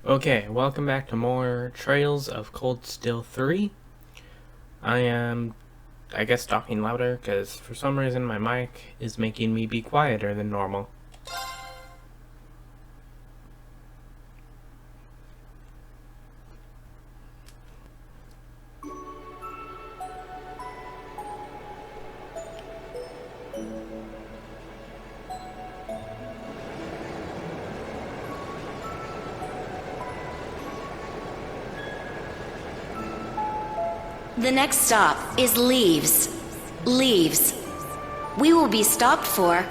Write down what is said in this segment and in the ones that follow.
Okay, welcome back to more Trails of Cold Steel 3. I am, I guess, talking louder because for some reason my mic is making me be quieter than normal. The next stop is Leaves. Leaves. We will be stopped for...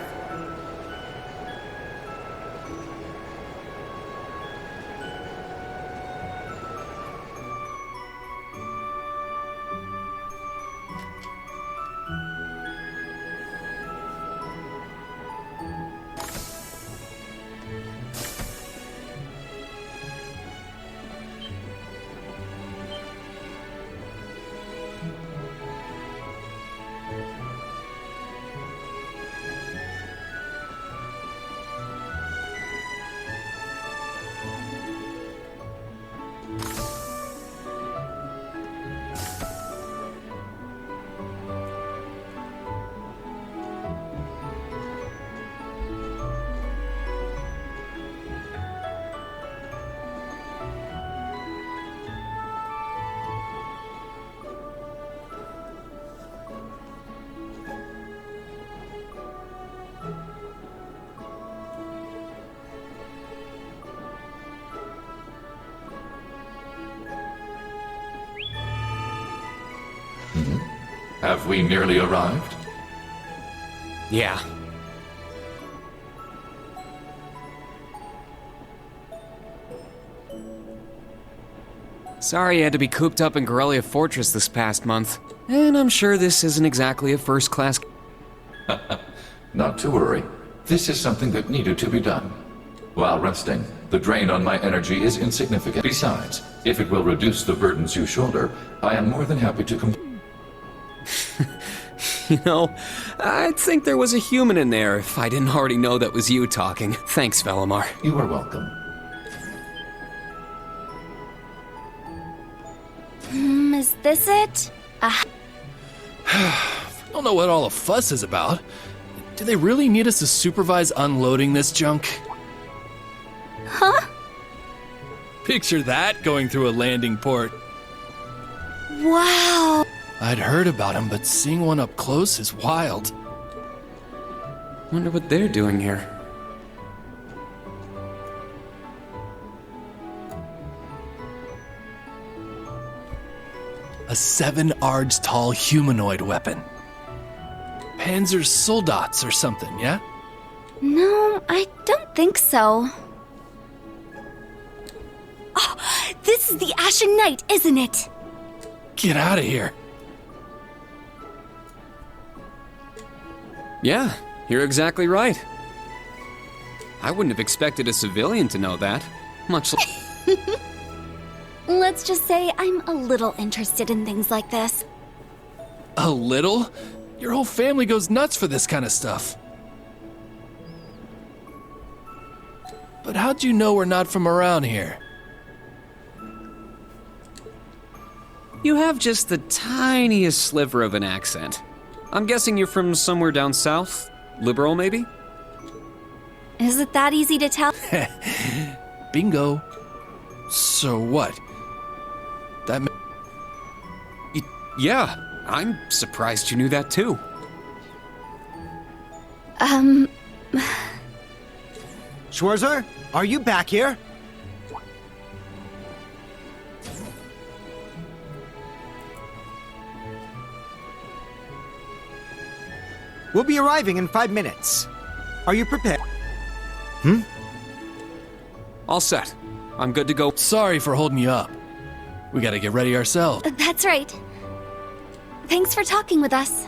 Have we nearly arrived? Yeah. Sorry you had to be cooped up in Corellia Fortress this past month. And I'm sure this isn't exactly a first-class... Not to worry. This is something that needed to be done. While resting, the drain on my energy is insignificant. Besides, if it will reduce the burdens you shoulder, I am more than happy to You know, I'd think there was a human in there if I didn't already know that was you talking. Thanks, Velimar. You are welcome. Is this it? I don't know what all the fuss is about. Do they really need us to supervise unloading this junk? Huh? Picture that going through a landing port. Wow! I'd heard about them, but seeing one up close is wild. Wonder what they're doing here. A 7 ards tall humanoid weapon. Panzer Soldats or something, yeah? No, I don't think so. Oh, this is the Ashen Knight, isn't it? Get out of here. Yeah, you're exactly right. I wouldn't have expected a civilian to know that. Much like... Let's just say I'm a little interested in things like this. A little? Your whole family goes nuts for this kind of stuff. But how'd you know we're not from around here? You have just the tiniest sliver of an accent. I'm guessing you're from somewhere down south? Liberal, maybe? Is it that easy to tell? Bingo. So what? That Yeah, I'm surprised you knew that too. Schwarzer, are you back here? We'll be arriving in 5 minutes. Are you prepared? All set. I'm good to go. Sorry for holding you up. We gotta get ready ourselves. That's right. Thanks for talking with us.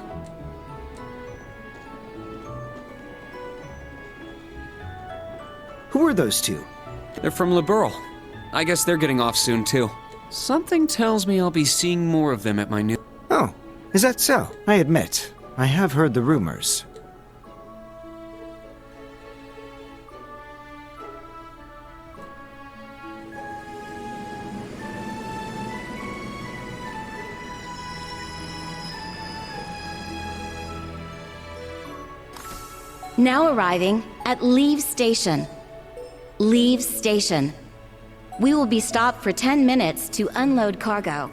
Who are those two? They're from Liberal. I guess they're getting off soon too. Something tells me I'll be seeing more of them at my new... Oh, is that so? I admit, I have heard the rumors. Now arriving at Leave Station. Leave Station. We will be stopped for 10 minutes to unload cargo.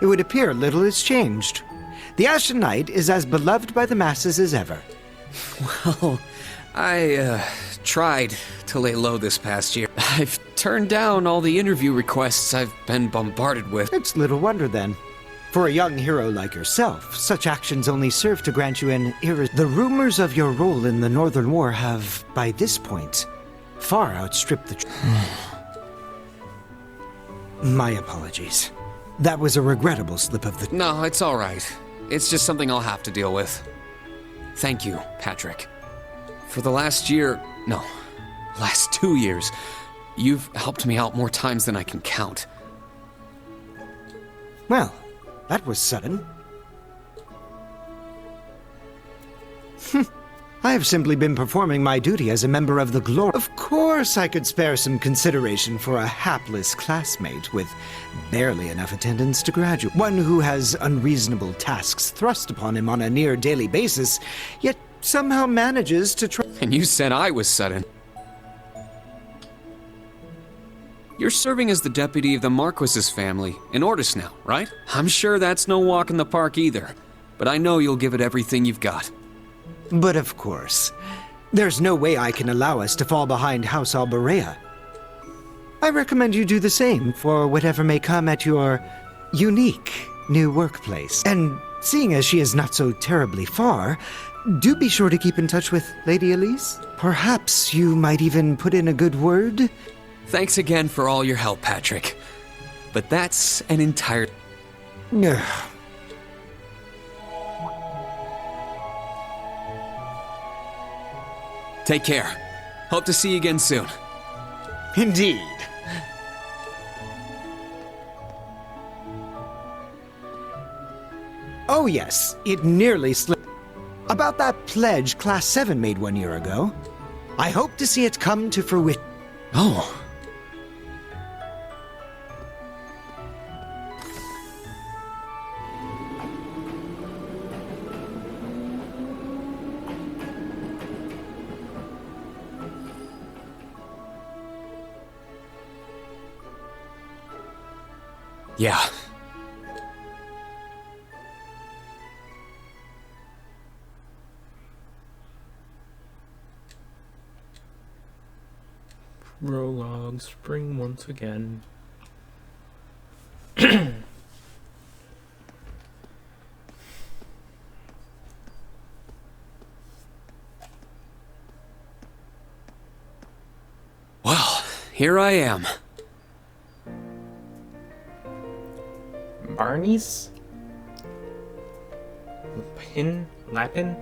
It would appear little has changed. The Ashen Knight is as beloved by the masses as ever. Well, I tried to lay low this past year. I've turned down all the interview requests I've been bombarded with. It's little wonder then. For a young hero like yourself, such actions only serve to grant you an The rumors of your role in the Northern War have, by this point, far outstripped the My apologies. That was a regrettable slip of the... No, it's all right. It's just something I'll have to deal with. Thank you, Patrick. For the last 2 years, you've helped me out more times than I can count. Well, that was sudden. I have simply been performing my duty as a member of the Glory. Of course I could spare some consideration for a hapless classmate with barely enough attendance to graduate. One who has unreasonable tasks thrust upon him on a near daily basis, yet somehow manages to try... And you said I was sudden. You're serving as the deputy of the Marquis's family in Ordis now, right? I'm sure that's no walk in the park either, but I know you'll give it everything you've got. But of course, there's no way I can allow us to fall behind House Alberea. I recommend you do the same for whatever may come at your unique new workplace. And seeing as she is not so terribly far, do be sure to keep in touch with Lady Elise. Perhaps you might even put in a good word? Thanks again for all your help, Patrick. But that's an entire... Ugh. Take care. Hope to see you again soon. Indeed. Oh yes, it nearly slipped. About that pledge Class 7 made 1 year ago. I hope to see it come to fruition. Oh. Yeah. Prologue, spring once again. Well, here I am. Barney's? Lapin?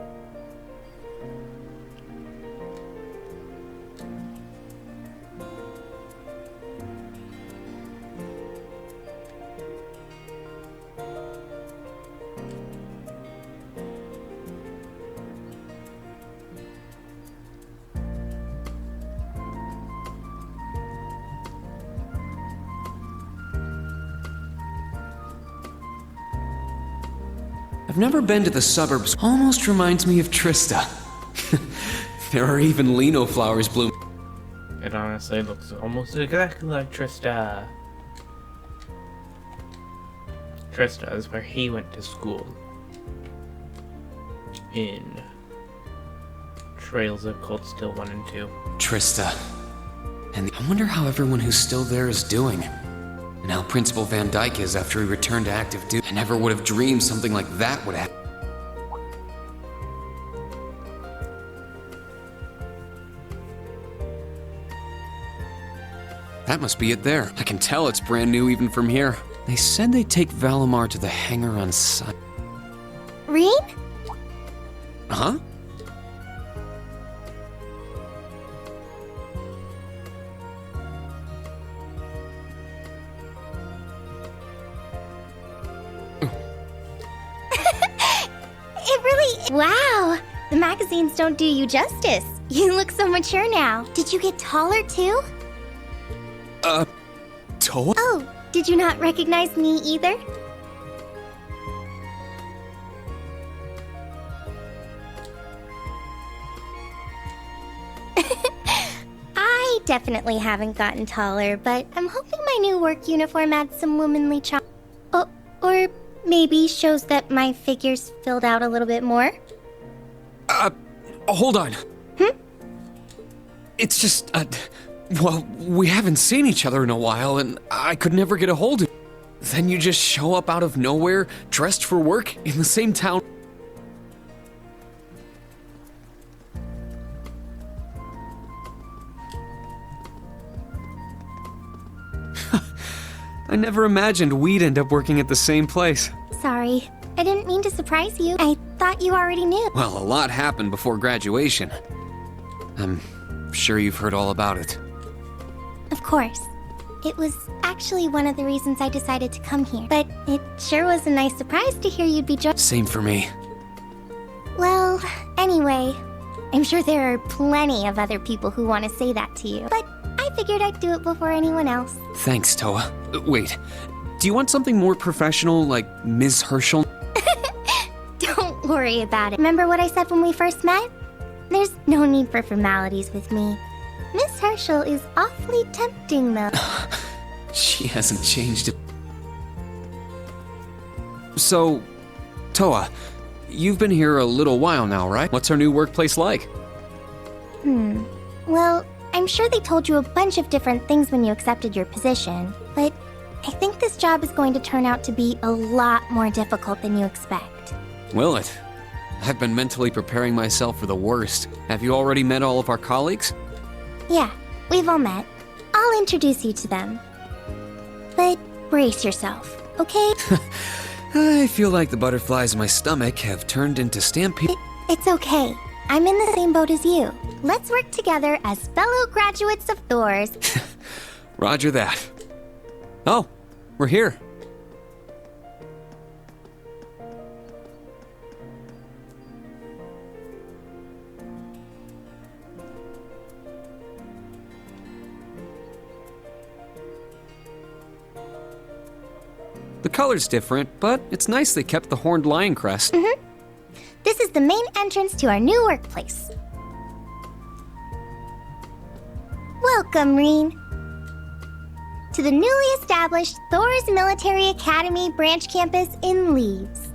I've never been to the suburbs. Almost reminds me of Trista. There are even lino flowers bloom. It honestly looks almost exactly like Trista. Trista is where he went to school. In Trails of Cold Steel 1 and 2. Trista. And I wonder how everyone who's still there is doing. And how Principal Van Dyke is after he returned to active duty. I never would have dreamed something like that would happen. That must be it there. I can tell it's brand new even from here. They said they'd take Valimar to the hangar on site. Rean? Huh? Wow! The magazines don't do you justice. You look so mature now. Did you get taller too? Toa? Oh, did you not recognize me either? I definitely haven't gotten taller, but I'm hoping my new work uniform adds some womanly charm. Oh, or maybe shows that my figure's filled out a little bit more. Hold on. It's just, well, we haven't seen each other in a while, and I could never get a hold of you. Then you just show up out of nowhere, dressed for work, in the same town. I never imagined we'd end up working at the same place. Sorry, I didn't mean to surprise you. I thought you already knew. Well, a lot happened before graduation. I'm sure you've heard all about it. Of course. It was actually one of the reasons I decided to come here. But it sure was a nice surprise to hear you'd be joining. Same for me. Well, anyway, I'm sure there are plenty of other people who want to say that to you. But I figured I'd do it before anyone else. Thanks, Toa. Wait, do you want something more professional, like Ms. Herschel? Don't worry about it. Remember what I said when we first met? There's no need for formalities with me. Miss Herschel is awfully tempting, though. She hasn't changed it. So, Toa, you've been here a little while now, right? What's our new workplace like? Well, I'm sure they told you a bunch of different things when you accepted your position, but I think this job is going to turn out to be a lot more difficult than you expect. Will it? I've been mentally preparing myself for the worst. Have you already met all of our colleagues? Yeah, we've all met. I'll introduce you to them. But brace yourself, okay? I feel like the butterflies in my stomach have turned into stampede. It's okay. I'm in the same boat as you. Let's work together as fellow graduates of Thor's. Roger that. Oh, we're here. The color's different, but it's nice they kept the horned lion crest. This is the main entrance to our new workplace. Welcome, Reen, to the newly established Thor's Military Academy branch campus in Leaves.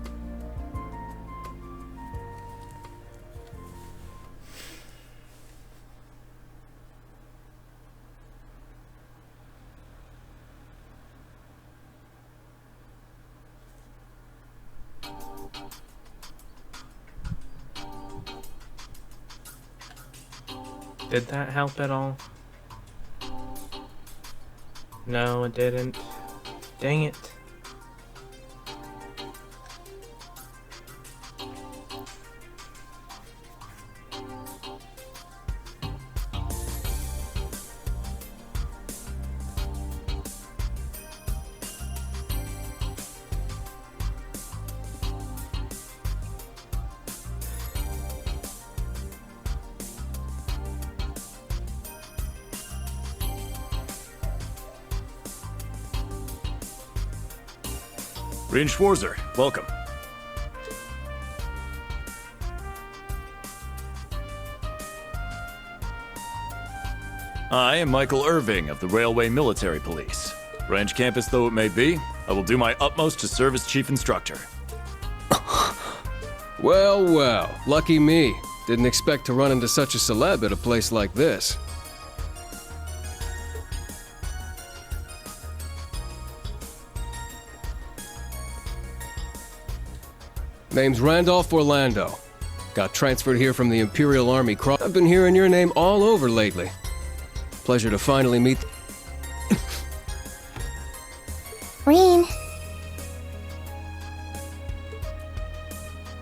Did that help at all? No, it didn't. Dang it. Rin Schwarzer, welcome. I am Michael Irving of the Railway Military Police. Branch campus though it may be, I will do my utmost to serve as chief instructor. Well, well, lucky me. Didn't expect to run into such a celeb at a place like this. Name's Randolph Orlando. Got transferred here from the Imperial Army Cross. I've been hearing your name all over lately. Pleasure to finally meet. Reen,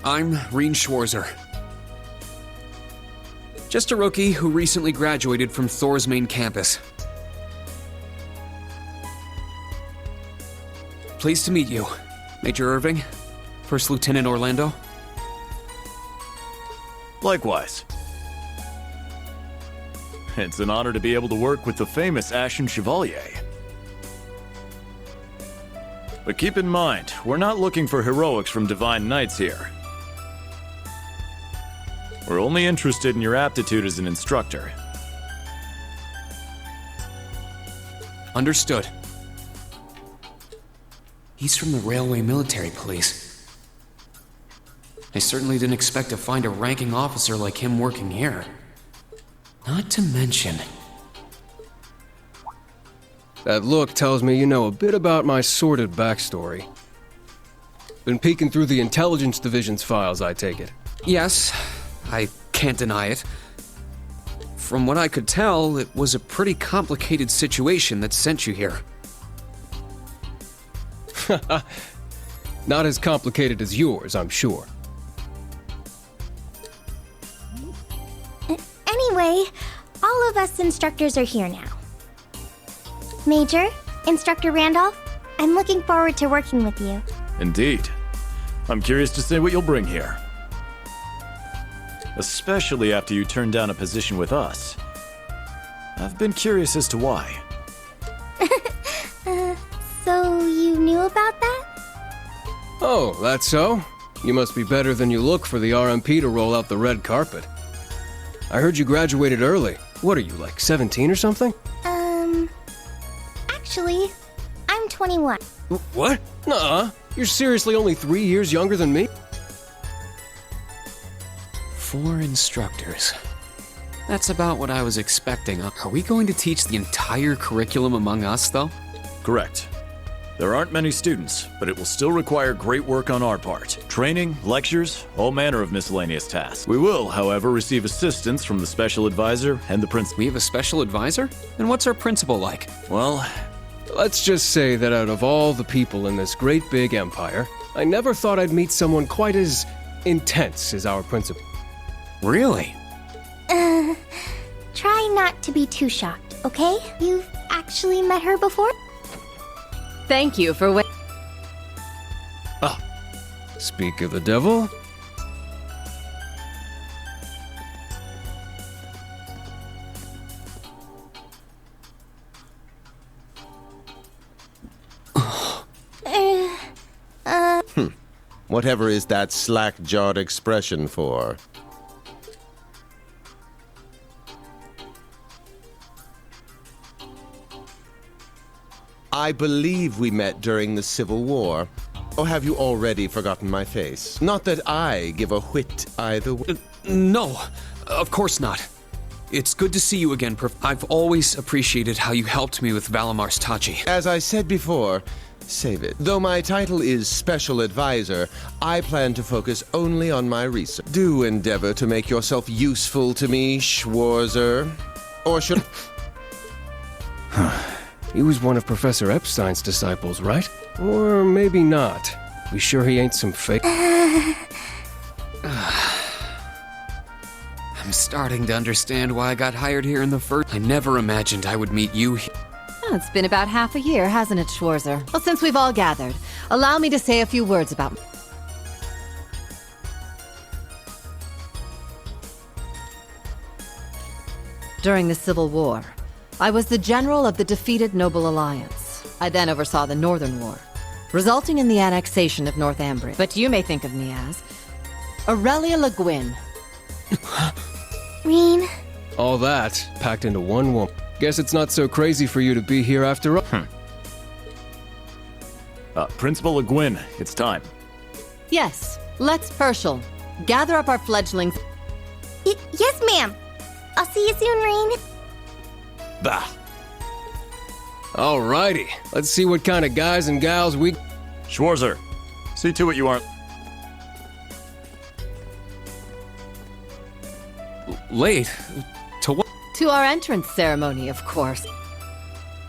I'm Rin Schwarzer. Just a rookie who recently graduated from Thor's main campus. Pleased to meet you, Major Irving, First Lieutenant Orlando. Likewise. It's an honor to be able to work with the famous Ashen Chevalier. But keep in mind, we're not looking for heroics from Divine Knights here. We're only interested in your aptitude as an instructor. Understood. He's from the Railway Military Police. I certainly didn't expect to find a ranking officer like him working here. Not to mention... That look tells me you know a bit about my sordid backstory. Been peeking through the Intelligence Division's files, I take it. Yes, I can't deny it. From what I could tell, it was a pretty complicated situation that sent you here. Not as complicated as yours, I'm sure. Anyway, all of us instructors are here now. Major, Instructor Randolph, I'm looking forward to working with you. Indeed. I'm curious to see what you'll bring here. Especially after you turned down a position with us. I've been curious as to why. So you knew about that? Oh, that's so? You must be better than you look for the RMP to roll out the red carpet. I heard you graduated early. What are you, like 17 or something? Actually, I'm 21. What? Nuh-uh. You're seriously only 3 years younger than me? 4 instructors. That's about what I was expecting. Are we going to teach the entire curriculum among us, though? Correct. There aren't many students, but it will still require great work on our part. Training, lectures, all manner of miscellaneous tasks. We will, however, receive assistance from the special advisor and the principal. We have a special advisor? And what's our principal like? Well, let's just say that out of all the people in this great big empire, I never thought I'd meet someone quite as intense as our principal. Really? Try not to be too shocked, okay? You've actually met her before? Thank you for Speak of the devil. Whatever is that slack-jawed expression for? I believe we met during the Civil War. Or have you already forgotten my face? Not that I give a whit either way. No, of course not. It's good to see you again, I've always appreciated how you helped me with Valamar's Tachi. As I said before, save it. Though my title is Special Advisor, I plan to focus only on my research. Do endeavor to make yourself useful to me, Schwarzer. Or should... He was one of Professor Epstein's disciples, right? Or maybe not. We sure he ain't some fake... I'm starting to understand why I got hired here in the first... I never imagined I would meet you here. Oh, it's been about half a year, hasn't it, Schwarzer? Well, since we've all gathered, allow me to say a few words about... During the Civil War, I was the general of the defeated Noble Alliance. I then oversaw the Northern War, resulting in the annexation of Northumbria. But you may think of me as Aurelia Le Guin. Reen? All that packed into one woman. Guess it's not so crazy for you to be here after all. Principal Le Guin, it's time. Yes, let's Herschel. Gather up our fledglings. Yes, ma'am. I'll see you soon, Reen. Bah. Alrighty, let's see what kind of guys and gals we... Schwarzer, see to it you aren't... Late? To what? To our entrance ceremony, of course.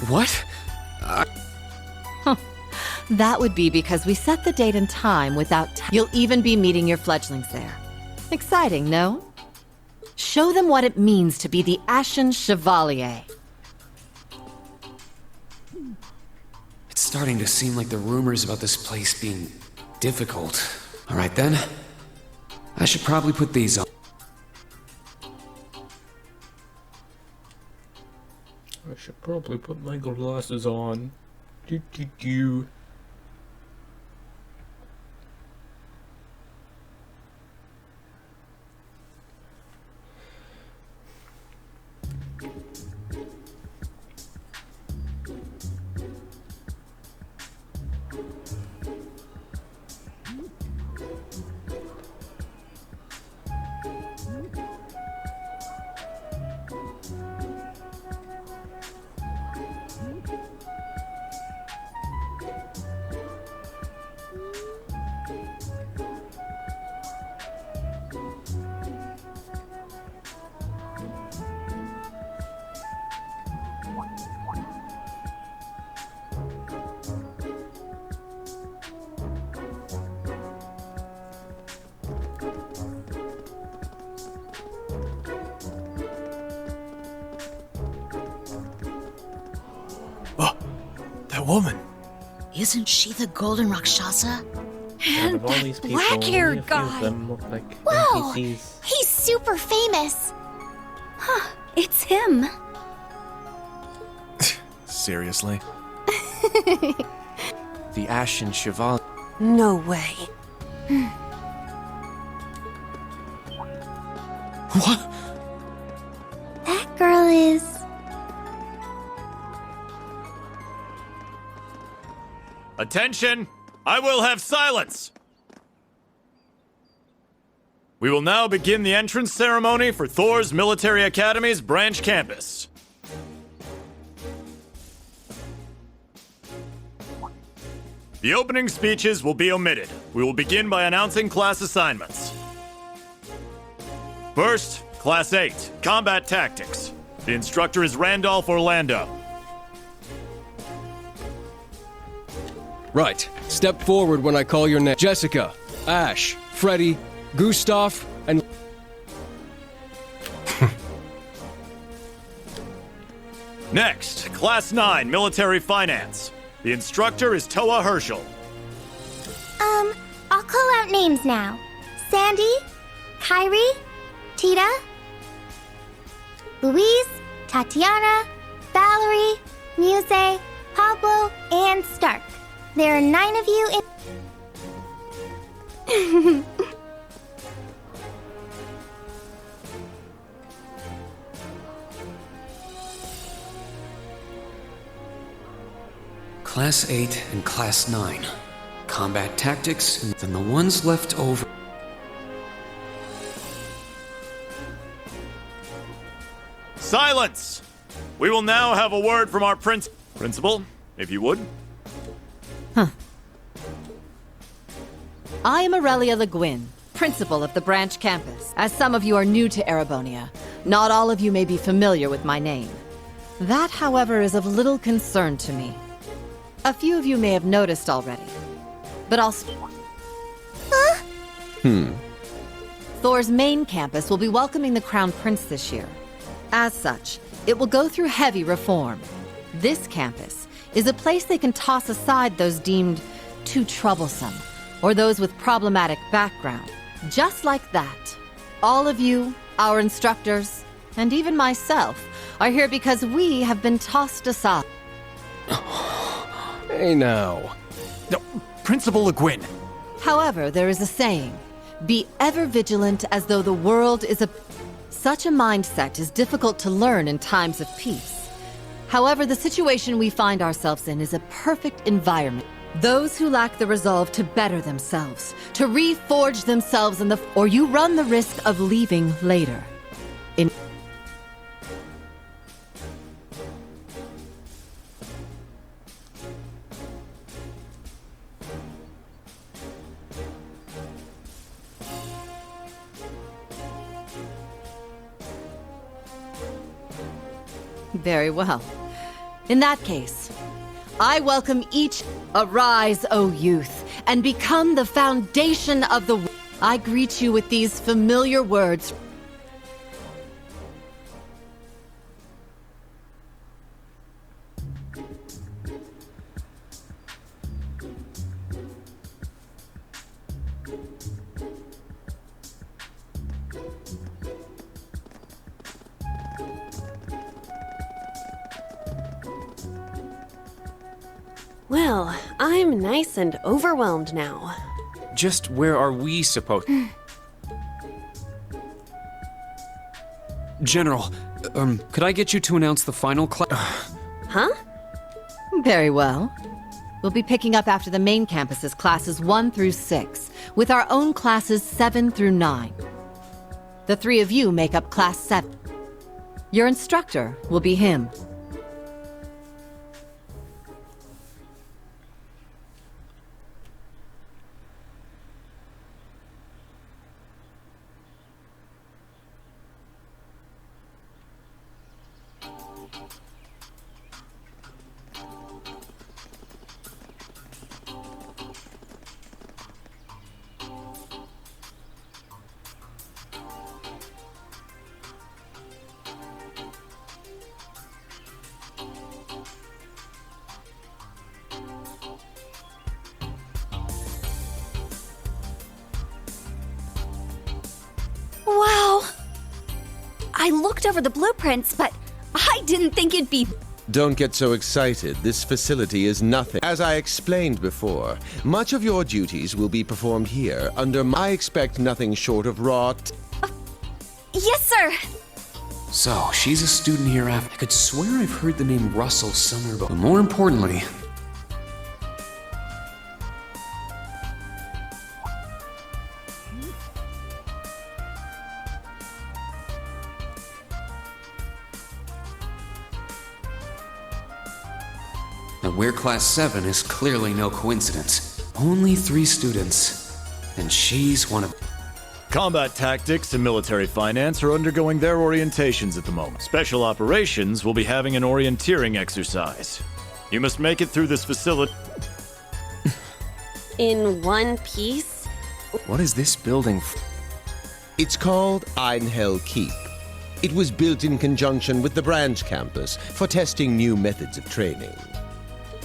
What? That would be because we set the date and time without You'll even be meeting your fledglings there. Exciting, no? Show them what it means to be the Ashen Chevalier. It's starting to seem like the rumors about this place being difficult. All right then. I should probably put these on. Should probably put my glasses on. Do do do. That woman. Isn't she the Golden Rakshasa? And And of all that these people, black-haired only a few of guy. them look like Whoa! NPCs. He's super famous. Huh, it's him. Seriously? The Ashen Chevalier. No way. What? That girl is... Attention! I will have silence! We will now begin the entrance ceremony for Thor's Military Academy's branch campus. The opening speeches will be omitted. We will begin by announcing class assignments. First, Class 8, Combat Tactics. The instructor is Randolph Orlando. Right. Step forward when I call your name. Jessica, Ash, Freddy, Gustav, and... Next, Class 9, Military Finance. The instructor is Toa Herschel. I'll call out names now. Sandy, Kyrie, Tita, Louise, Tatiana, Valerie, Muse, Pablo, and Stark. There are 9 of you in... Class 8 and Class 9. Combat tactics, and then the ones left over. Silence! We will now have a word from our principal, if you would. I am Aurelia Le Guin, principal of the branch campus. As some of you are new to Erebonia, not all of you may be familiar with my name. That, however, is of little concern to me. A few of you may have noticed already, but Thor's main campus will be welcoming the Crown Prince this year. As such, it will go through heavy reform. This campus is a place they can toss aside those deemed too troublesome, or those with problematic background. Just like that, all of you, our instructors, and even myself, are here because we have been tossed aside. Hey now. No, Principal Le Guin. However, there is a saying, be ever vigilant as though the world is a... Such a mindset is difficult to learn in times of peace. However, the situation we find ourselves in is a perfect environment. Those who lack the resolve to better themselves, to reforge themselves in the... Or you run the risk of leaving later. In... Very well. In that case, I welcome each. Arise, O youth, and become the foundation of the... I greet you with these familiar words. Well, I'm nice and overwhelmed now. Just where are we supposed... General, could I get you to announce the final class? Huh? Very well. We'll be picking up after the main campus's classes 1 through 6, with our own classes 7 through 9. The 3 of you make up Class 7. Your instructor will be him. Wow! I looked over the blueprints, but I didn't think it'd be... Don't get so excited. This facility is nothing. As I explained before, much of your duties will be performed here I expect nothing short of Yes, sir! So, she's a student here after... I could swear I've heard the name Russell somewhere, but more importantly... That we're Class 7 is clearly no coincidence. Only 3 students, and she's one of... Combat tactics and military finance are undergoing their orientations at the moment. Special operations will be having an orienteering exercise. You must make it through this facility. In one piece? What is this building? It's called Einhell Keep. It was built in conjunction with the branch campus for testing new methods of training.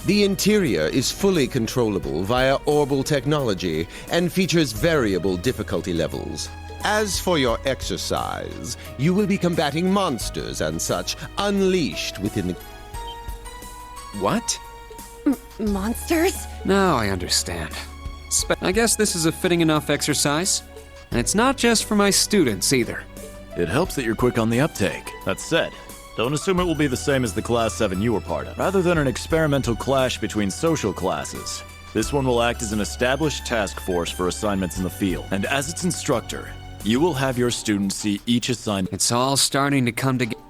The interior is fully controllable via orbal technology and features variable difficulty levels. As for your exercise, you will be combating monsters and such unleashed within the... What? Monsters? Now I understand. I guess this is a fitting enough exercise. And it's not just for my students either. It helps that you're quick on the uptake. That said, don't assume it will be the same as the Class 7 you were part of. Rather than an experimental clash between social classes, this one will act as an established task force for assignments in the field. And as its instructor, you will have your students see each assignment. It's all starting to come together.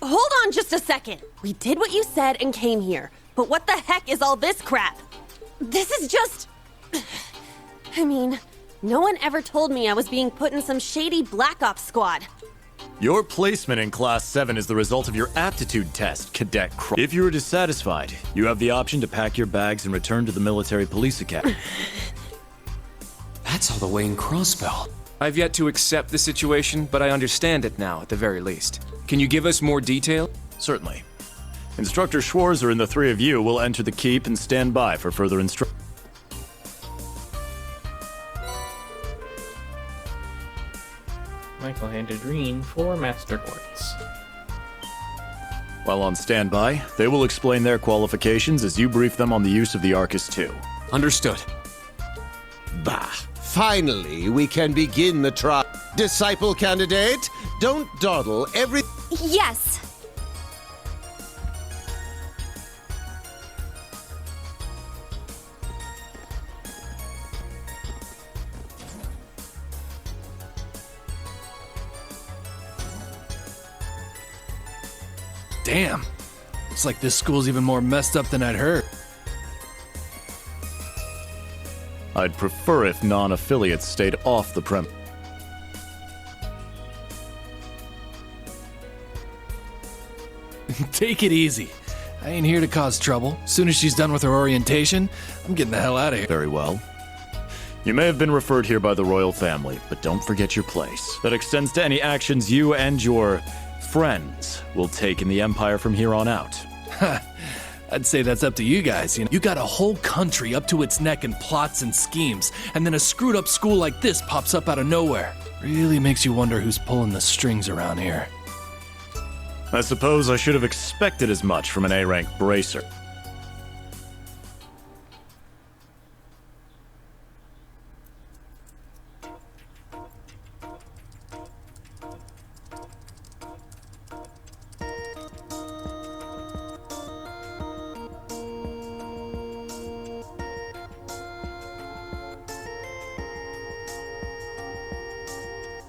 Hold on just a second. We did what you said and came here. But what the heck is all this crap? This is just... I mean, no one ever told me I was being put in some shady Black Ops squad. Your placement in Class 7 is the result of your aptitude test, Cadet Cross. If you are dissatisfied, you have the option to pack your bags and return to the Military Police Academy. That's all the way in Crossbell. I've yet to accept the situation, but I understand it now, at the very least. Can you give us more detail? Certainly. Instructor Schwarzer and the 3 of you will enter the keep and stand by for further instruction. Michael handed Reen 4 Master Quartz. While on standby, they will explain their qualifications as you brief them on the use of the Arcus II. Understood. Bah! Finally, we can begin the trial. Disciple candidate, don't dawdle every... Yes! Damn. Looks like this school's even more messed up than I'd heard. I'd prefer if non-affiliates stayed off the premise. Take it easy. I ain't here to cause trouble. Soon as she's done with her orientation, I'm getting the hell out of here. Very well. You may have been referred here by the royal family, but don't forget your place. That extends to any actions you and your friends will take in the Empire from here on out. I'd say that's up to you guys. You got a whole country up to its neck in plots and schemes, and then a screwed up school like this pops up out of nowhere. Really makes you wonder who's pulling the strings around here. I suppose I should have expected as much from an A-rank bracer.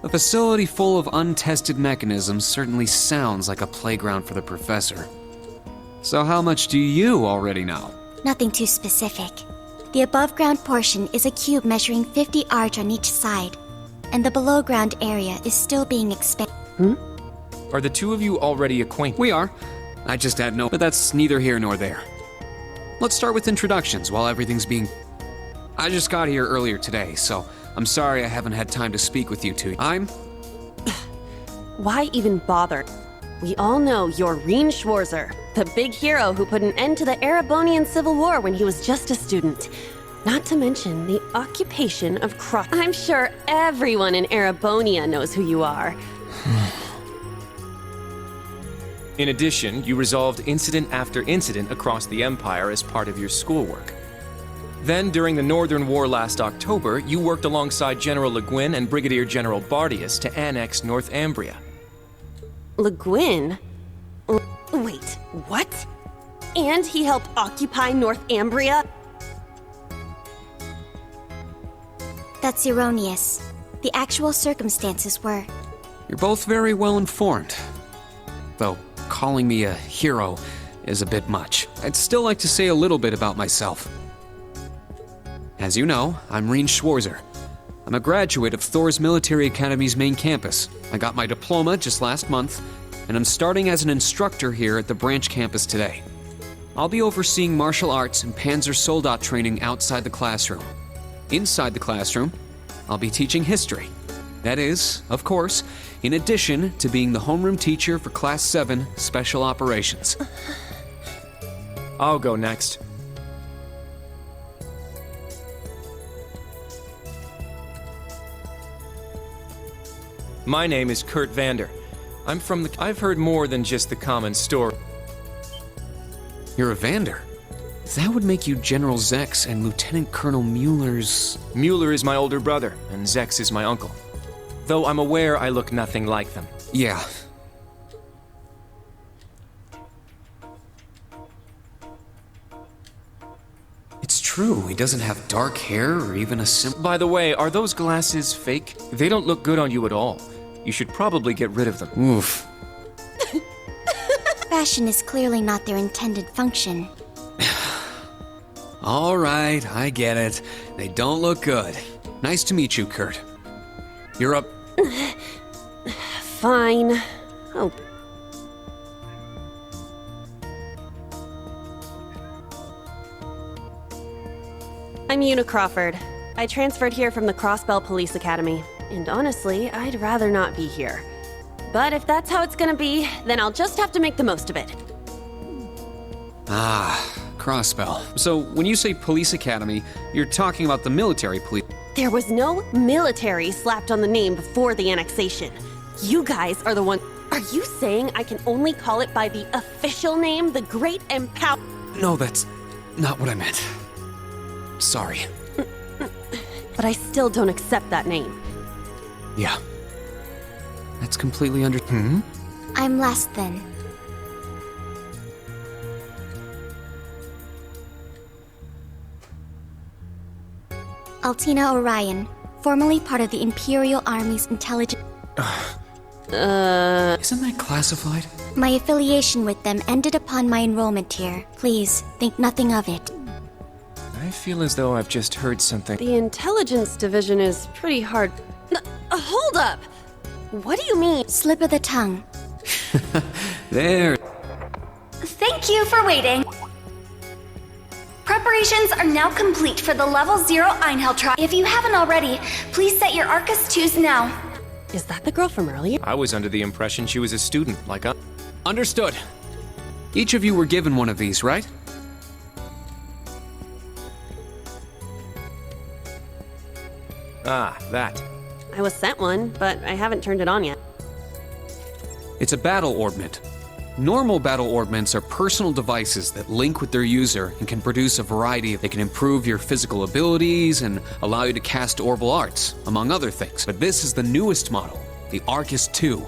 A facility full of untested mechanisms certainly sounds like a playground for the professor. So how much do you already know? Nothing too specific. The above-ground portion is a cube measuring 50 arch on each side, and the below-ground area is still being expanded. Are the two of you already acquainted? We are. I just had no... But that's neither here nor there. Let's start with introductions while everything's being... I just got here earlier today, so I'm sorry I haven't had time to speak with you two. Why even bother? We all know you're Reen Schwarzer, the big hero who put an end to the Erebonian Civil War when he was just a student. Not to mention the occupation of I'm sure everyone in Erebonia knows who you are. In addition, you resolved incident after incident across the Empire as part of your schoolwork. Then, during the Northern War last October, you worked alongside General Le Guin and Brigadier General Bardius to annex Northumbria. Le Guin? Wait, what? And he helped occupy Northumbria? That's erroneous. The actual circumstances were... You're both very well informed. Though, calling me a hero is a bit much. I'd still like to say a little bit about myself. As you know, I'm Reen Schwarzer. I'm a graduate of Thor's Military Academy's main campus. I got my diploma just last month, and I'm starting as an instructor here at the branch campus today. I'll be overseeing martial arts and Panzer Soldat training outside the classroom. Inside the classroom, I'll be teaching history. That is, of course, in addition to being the homeroom teacher for Class VII Special Operations. I'll go next. My name is Kurt Vander. I'm from the... I've heard more than just the common story. You're a Vander? That would make you General Zex and Lieutenant Colonel Mueller's... Mueller is my older brother, and Zex is my uncle. Though I'm aware I look nothing like them. Yeah. It's true, he doesn't have dark hair or even a By the way, are those glasses fake? They don't look good on you at all. You should probably get rid of them. Oof. Fashion is clearly not their intended function. All right, I get it. They don't look good. Nice to meet you, Kurt. You're up. Fine. Oh. I'm Una Crawford. I transferred here from the Crossbell Police Academy, and honestly, I'd rather not be here. But if that's how it's gonna be, then I'll just have to make the most of it. Ah, Crossbell. So, when you say Police Academy, you're talking about the military police... There was no military slapped on the name before the annexation. You guys are the one... Are you saying I can only call it by the official name, the Great Empower... No, that's not what I meant. Sorry. But I still don't accept that name. Yeah. That's completely under... I'm last then. Altina Orion, formerly part of the Imperial Army's intelligence... Isn't that classified? My affiliation with them ended upon my enrollment here. Please, think nothing of it. I feel as though I've just heard something. The intelligence division is pretty hard... hold up! What do you mean? Slip of the tongue. There. Thank you for waiting. Preparations are now complete for the Level 0 Einhell trial. If you haven't already, please set your Arcus 2s now. Is that the girl from earlier? I was under the impression she was a student, like I... Understood. Each of you were given one of these, right? Ah, that. I was sent one, but I haven't turned it on yet. It's a battle orbment. Normal battle orbments are personal devices that link with their user and can produce a variety of... They can improve your physical abilities and allow you to cast orbal arts, among other things. But this is the newest model, the Arcus II.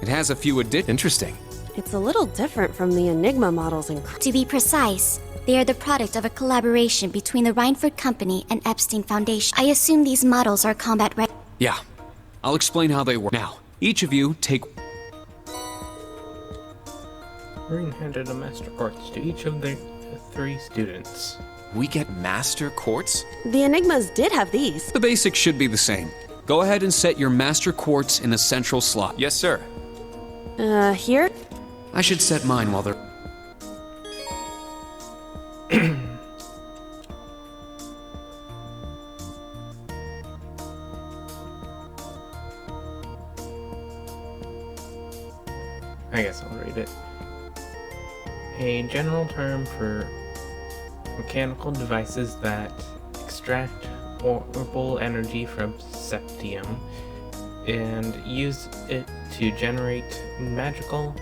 It has a few Interesting. It's a little different from the Enigma models in... To be precise, they are the product of a collaboration between the Reinford Company and Epstein Foundation. I assume these models are combat ready. Yeah. I'll explain how they work. Now, each of you take... Marine handed a Master Quartz to each of the 3 students. We get Master Quartz? The Enigmas did have these. The basics should be the same. Go ahead and set your Master Quartz in a central slot. Yes, sir. Here? I should set mine while they're... I guess I'll read it. A general term for mechanical devices that extract orbal energy from septium and use it to generate magical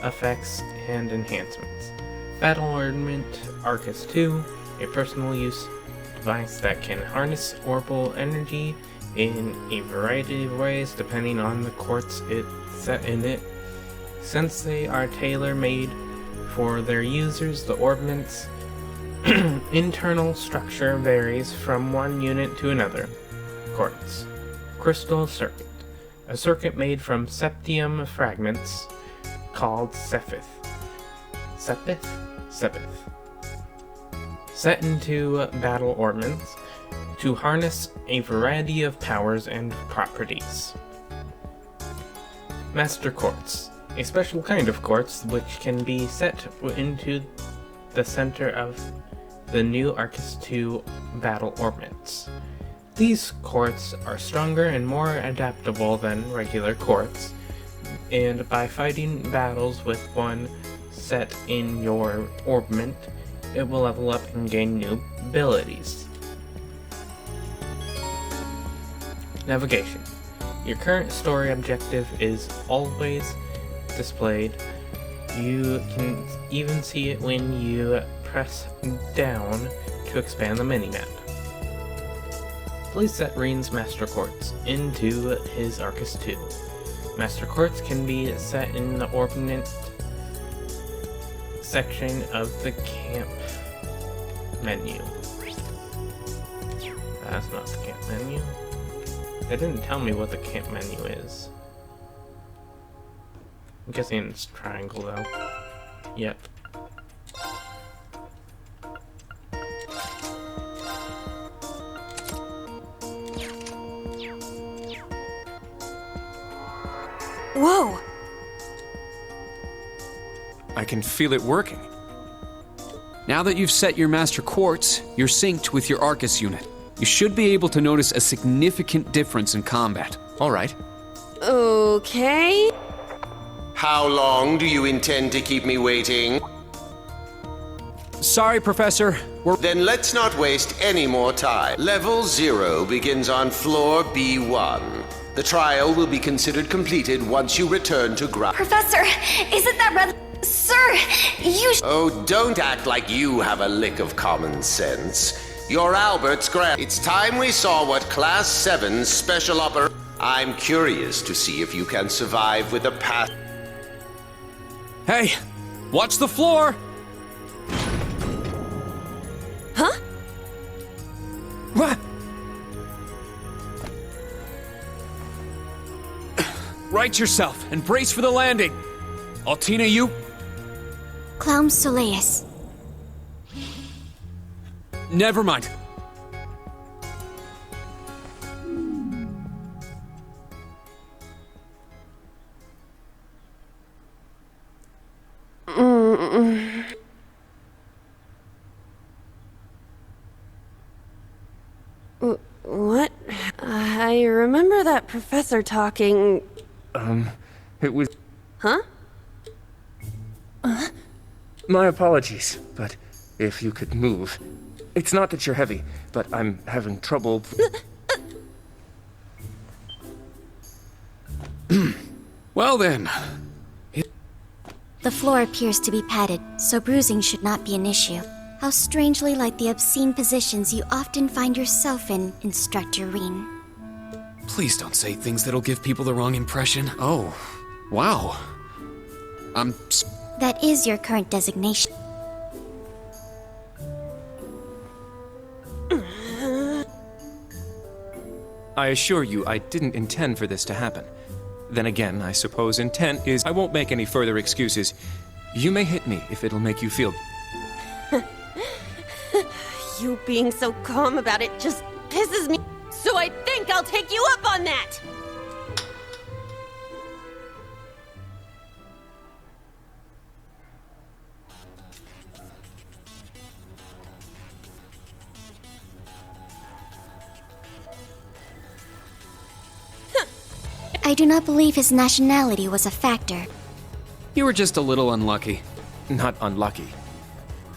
effects and enhancements. Battle Ornament Arcus II, a personal use device that can harness orbal energy in a variety of ways depending on the quartz it set in it. Since they are tailor-made for their users, the orbment's internal structure varies from one unit to another. Quartz. Crystal circuit. A circuit made from septium fragments called Sephith. Sepith. Set into battle ornaments to harness a variety of powers and properties. Master Quartz. A special kind of quartz which can be set into the center of the new Arcus II battle ornaments. These quartz are stronger and more adaptable than regular quartz, and by fighting battles with one set in your orbment, it will level up and gain new abilities. Navigation. Your current story objective is always displayed. You can even see it when you press down to expand the minimap. Please set Reen's Master Quartz into his Arcus II. Master Quartz can be set in the orbment section of the camp menu. That's not the camp menu. They didn't tell me what the camp menu is. I'm guessing it's triangle though. Yep. Whoa! I can feel it working. Now that you've set your Master Quartz, you're synced with your Arcus unit. You should be able to notice a significant difference in combat. All right. Okay. How long do you intend to keep me waiting? Sorry, Professor. Then let's not waste any more time. Level 0 begins on floor B1. The trial will be considered completed once you return to ground. Professor, isn't that rather... Sir, you... Oh, don't act like you have a lick of common sense. You're Albert's grand... It's time we saw what Class 7's special I'm curious to see if you can survive with a pass... Hey! Watch the floor! Huh? What? Right yourself and brace for the landing. Altina, you? Clown Soleus. Never mind. What? I remember that professor talking... It was... Huh? My apologies, but if you could move. It's not that you're heavy, but I'm having trouble... Well then... The floor appears to be padded, so bruising should not be an issue. How strangely like the obscene positions you often find yourself in, Instructor Reen. Please don't say things that'll give people the wrong impression. Oh, wow. That is your current designation. I assure you, I didn't intend for this to happen. Then again, I suppose intent is... I won't make any further excuses. You may hit me if it'll make you feel... You being so calm about it just pisses me. So I think I'll take you up on that! I do not believe his nationality was a factor. You were just a little unlucky. Not unlucky.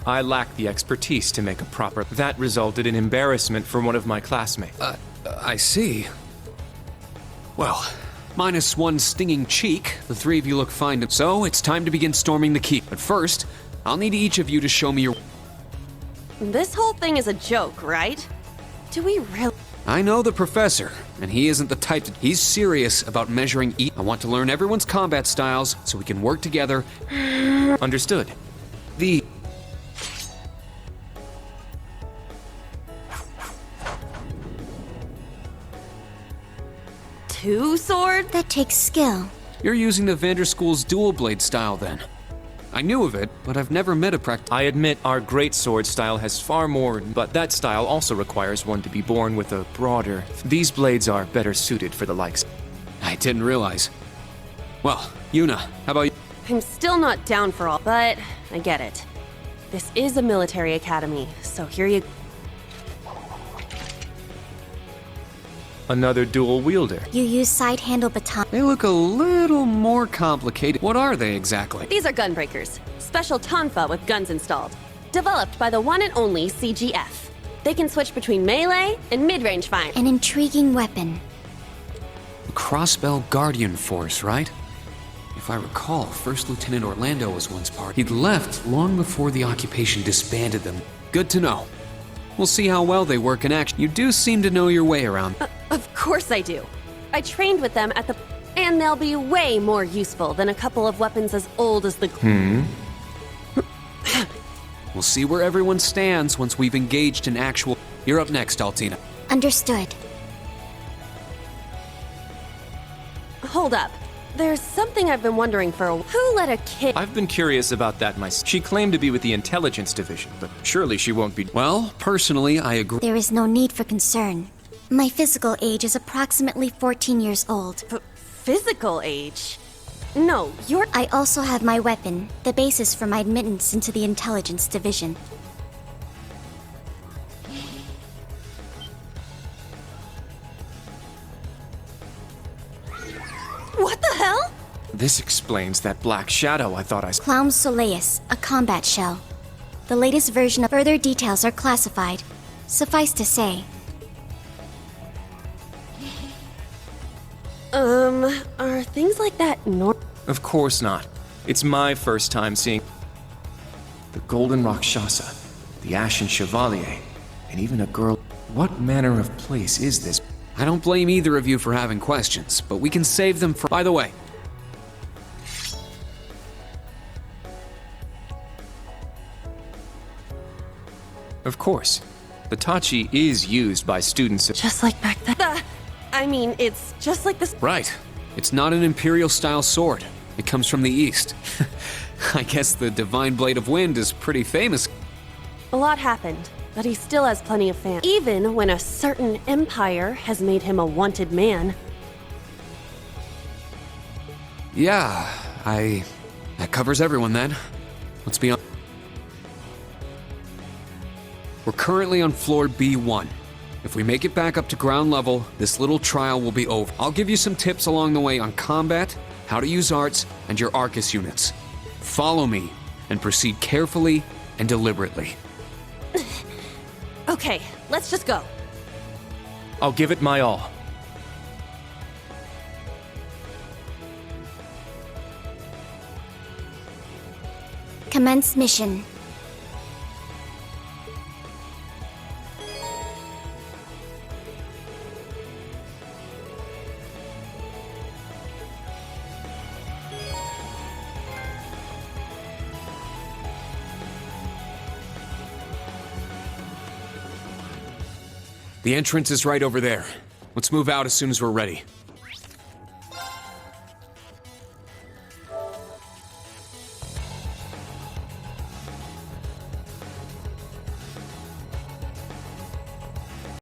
I lacked the expertise to make a proper... That resulted in embarrassment for one of my classmates. I see. Well, minus one stinging cheek, the three of you look fine. So, it's time to begin storming the keep. But first, I'll need each of you to show me your... This whole thing is a joke, right? Do we really... I know the professor, and he isn't the type to... He's serious about measuring each... I want to learn everyone's combat styles so we can work together. Understood. The... Two swords? That takes skill. You're using the Vanderschool's dual blade style then. I knew of it, but I've never met a I admit our great sword style has far more, but that style also requires one to be born with a broader... These blades are better suited for the likes. I didn't realize. Well, Yuna, how about you? I'm still not down for all, but I get it. This is a military academy, so here you... Another dual wielder. You use side-handle baton. They look a little more complicated. What are they exactly? These are gunbreakers. Special tonfa with guns installed. Developed by the one and only CGF. They can switch between melee and mid-range fire. An intriguing weapon. The Crossbell Guardian Force, right? If I recall, First Lieutenant Orlando was once part. He'd left long before the occupation disbanded them. Good to know. We'll see how well they work in action. You do seem to know your way around. Of course I do. I trained with them at the... And they'll be way more useful than a couple of weapons as old as the... We'll see where everyone stands once we've engaged in actual... You're up next, Altina. Understood. Hold up. There's something I've been wondering for a while. Who let a kid... I've been curious about that myself. She claimed to be with the intelligence division, but surely she won't be... Well, personally, I agree. There is no need for concern. My physical age is approximately 14 years old. Physical age? No, you're... I also have my weapon, the basis for my admittance into the intelligence division. What the hell? This explains that black shadow I thought I saw. Clown Soleus, a combat shell. The latest version of further details are classified. Suffice to say. Are things like that Of course not. It's my first time seeing the Golden Rakshasa, the Ashen Chevalier, and even a girl. What manner of place is this? I don't blame either of you for having questions, but we can save them for... By the way... Of course. The Tachi is used by students... Just like back then. I mean, it's just like this... Right. It's not an Imperial-style sword. It comes from the East. I guess the Divine Blade of Wind is pretty famous. A lot happened, but he still has plenty of fans. Even when a certain empire has made him a wanted man. Yeah, that covers everyone then. Let's be on... We're currently on floor B1. If we make it back up to ground level, this little trial will be over. I'll give you some tips along the way on combat, how to use arts, and your Arcus units. Follow me, and proceed carefully and deliberately. Okay, let's just go. I'll give it my all. Commence mission. The entrance is right over there. Let's move out as soon as we're ready.